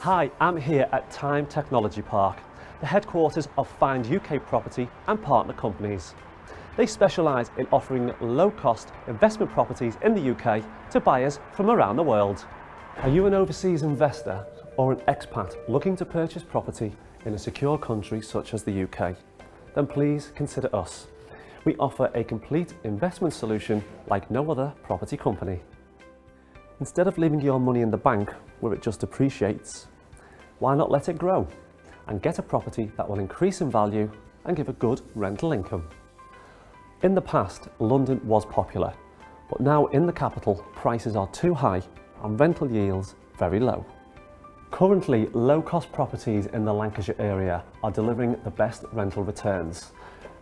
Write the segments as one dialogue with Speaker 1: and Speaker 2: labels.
Speaker 1: Hi, I'm here at Time Technology Park, the headquarters of Find UK Property and partner companies. They specialise in offering low-cost investment properties in the UK to buyers from around the world. Are you an overseas investor or an expat looking to purchase property in a secure country such as the UK? Then please consider us. We offer a complete investment solution like no other property company. Instead of leaving your money in the bank where it just appreciates, why not let it grow and get a property that will increase in value and give a good rental income? In the past, London was popular, but now in the capital, prices are too high and rental yields very low. Currently, low-cost properties in the Lancashire area are delivering the best rental returns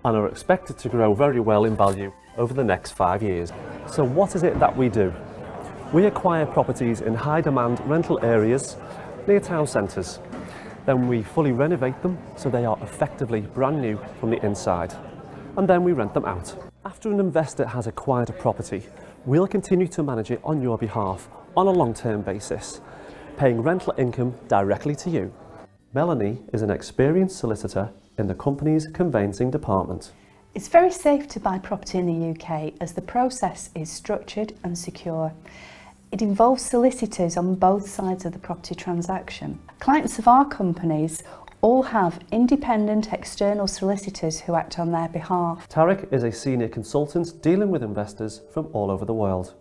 Speaker 1: and are expected to grow very well in value over the next 5 years. So what is it that we do? We acquire properties in high-demand rental areas near town centres. Then we fully renovate them so they are effectively brand new from the inside. And then we rent them out. After an investor has acquired a property, we'll continue to manage it on your behalf on a long-term basis, paying rental income directly to you. Melanie is an experienced solicitor in the company's conveyancing department.
Speaker 2: It's very safe to buy property in the UK as the process is structured and secure. It involves solicitors on both sides of the property transaction. Clients of our companies all have independent external solicitors who act on their behalf.
Speaker 1: Tarek is a senior consultant dealing with investors from all over the world.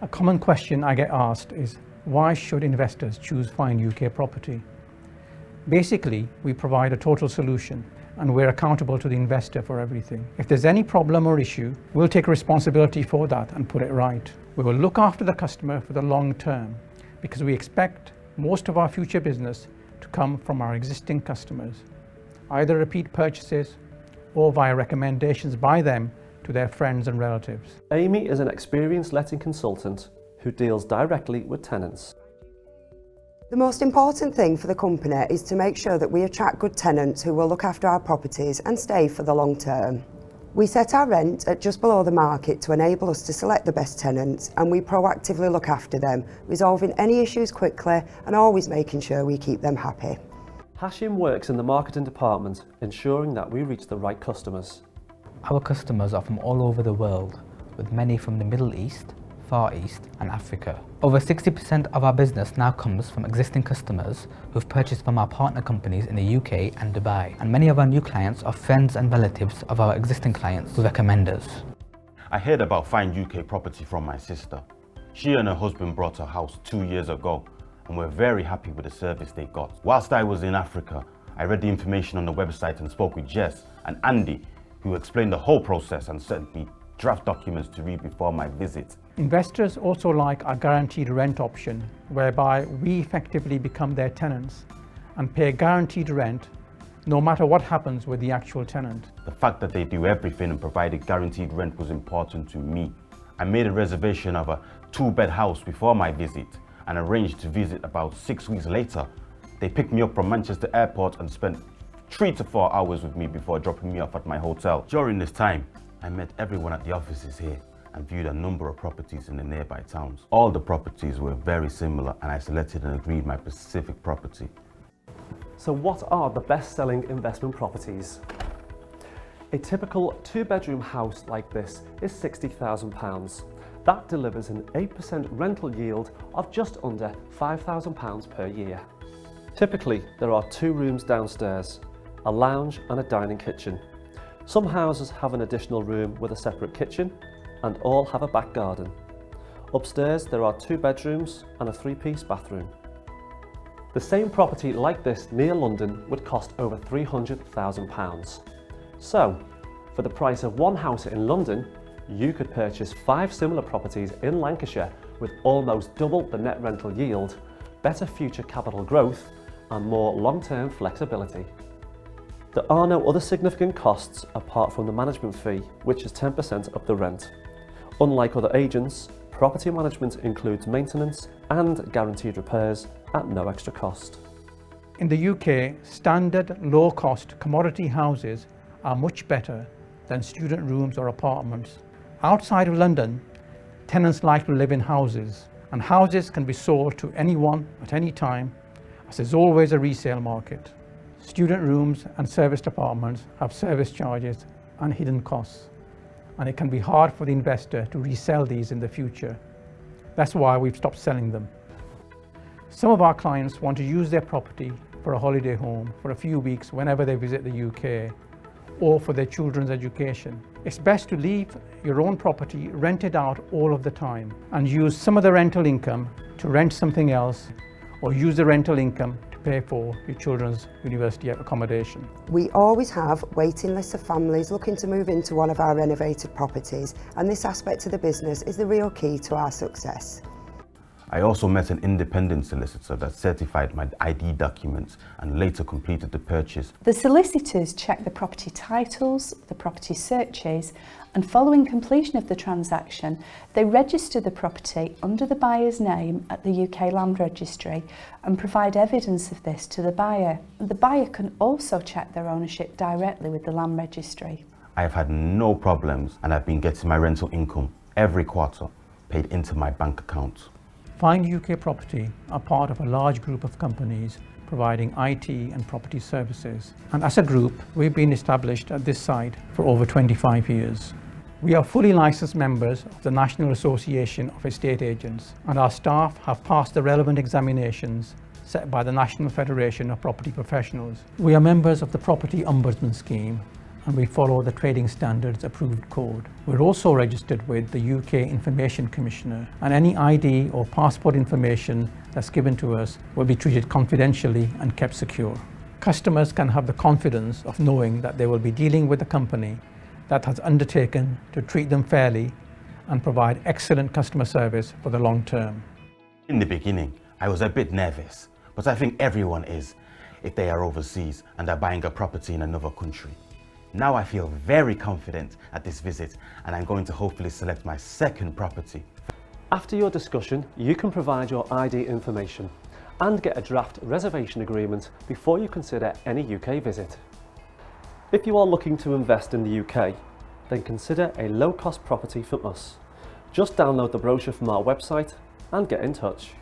Speaker 3: A common question I get asked is, why should investors choose Find UK Property? Basically, we provide a total solution and we're accountable to the investor for everything. If there's any problem or issue, we'll take responsibility for that and put it right. We will look after the customer for the long term because we expect most of our future business to come from our existing customers, either repeat purchases or via recommendations by them to their friends and relatives.
Speaker 1: Amy is an experienced letting consultant who deals directly with tenants.
Speaker 4: The most important thing for the company is to make sure that we attract good tenants who will look after our properties and stay for the long term. We set our rent at just below the market to enable us to select the best tenants, and we proactively look after them, resolving any issues quickly and always making sure we keep them happy.
Speaker 1: Hashim works in the marketing department, ensuring that we reach the right customers.
Speaker 5: Our customers are from all over the world, with many from the Middle East, Far East and Africa. Over 60% of our business now comes from existing customers who've purchased from our partner companies in the UK and Dubai. And many of our new clients are friends and relatives of our existing clients who recommend us.
Speaker 6: I heard about Find UK Property from my sister. She and her husband bought a house 2 years ago and we're very happy with the service they got. Whilst I was in Africa, I read the information on the website and spoke with Jess and Andy, who explained the whole process and sent me draft documents to read before my visit.
Speaker 3: Investors also like our guaranteed rent option, whereby we effectively become their tenants and pay guaranteed rent no matter what happens with the actual tenant.
Speaker 6: The fact that they do everything and provided guaranteed rent was important to me. I made a reservation of a 2-bed house before my visit and arranged to visit about 6 weeks later. They picked me up from Manchester Airport and spent 3 to 4 hours with me before dropping me off at my hotel. During this time, I met everyone at the offices here and viewed a number of properties in the nearby towns. All the properties were very similar and I selected and agreed my specific property.
Speaker 1: So what are the best-selling investment properties? A typical 2-bedroom house like this is £60,000. That delivers an 8% rental yield of just under £5,000 per year. Typically, there are 2 rooms downstairs, a lounge and a dining kitchen. Some houses have an additional room with a separate kitchen and all have a back garden. Upstairs there are 2 bedrooms and a 3-piece bathroom. The same property like this near London would cost over £300,000. So, for the price of one house in London, you could purchase 5 similar properties in Lancashire with almost double the net rental yield, better future capital growth and more long-term flexibility. There are no other significant costs apart from the management fee, which is 10% of the rent. Unlike other agents, property management includes maintenance and guaranteed repairs at no extra cost.
Speaker 3: In the UK, standard low-cost commodity houses are much better than student rooms or apartments. Outside of London, tenants like to live in houses, and houses can be sold to anyone at any time as there's always a resale market. Student rooms and serviced apartments have service charges and hidden costs, and it can be hard for the investor to resell these in the future. That's why we've stopped selling them. Some of our clients want to use their property for a holiday home for a few weeks whenever they visit the UK, or for their children's education. It's best to leave your own property rented out all of the time and use some of the rental income to rent something else, or use the rental income to pay for your children's university accommodation.
Speaker 4: We always have waiting lists of families looking to move into one of our renovated properties, and this aspect of the business is the real key to our success.
Speaker 6: I also met an independent solicitor that certified my ID documents and later completed the purchase.
Speaker 2: The solicitors check the property titles, the property searches, and following completion of the transaction, they register the property under the buyer's name at the UK Land Registry and provide evidence of this to the buyer. The buyer can also check their ownership directly with the Land Registry.
Speaker 6: I have had no problems, and I've been getting my rental income every quarter paid into my bank account.
Speaker 3: Find UK Property are part of a large group of companies providing IT and property services. And as a group, we've been established at this site for over 25 years. We are fully licensed members of the National Association of Estate Agents, and our staff have passed the relevant examinations set by the National Federation of Property Professionals. We are members of the Property Ombudsman Scheme, and we follow the Trading Standards approved code. We're also registered with the UK Information Commissioner, and any ID or passport information that's given to us will be treated confidentially and kept secure. Customers can have the confidence of knowing that they will be dealing with a company that has undertaken to treat them fairly and provide excellent customer service for the long term.
Speaker 6: In the beginning, I was a bit nervous, but I think everyone is if they are overseas and are buying a property in another country. Now I feel very confident at this visit, and I'm going to hopefully select my second property.
Speaker 1: After your discussion, you can provide your ID information and get a draft reservation agreement before you consider any UK visit. If you are looking to invest in the UK, then consider a low-cost property from us. Just download the brochure from our website and get in touch.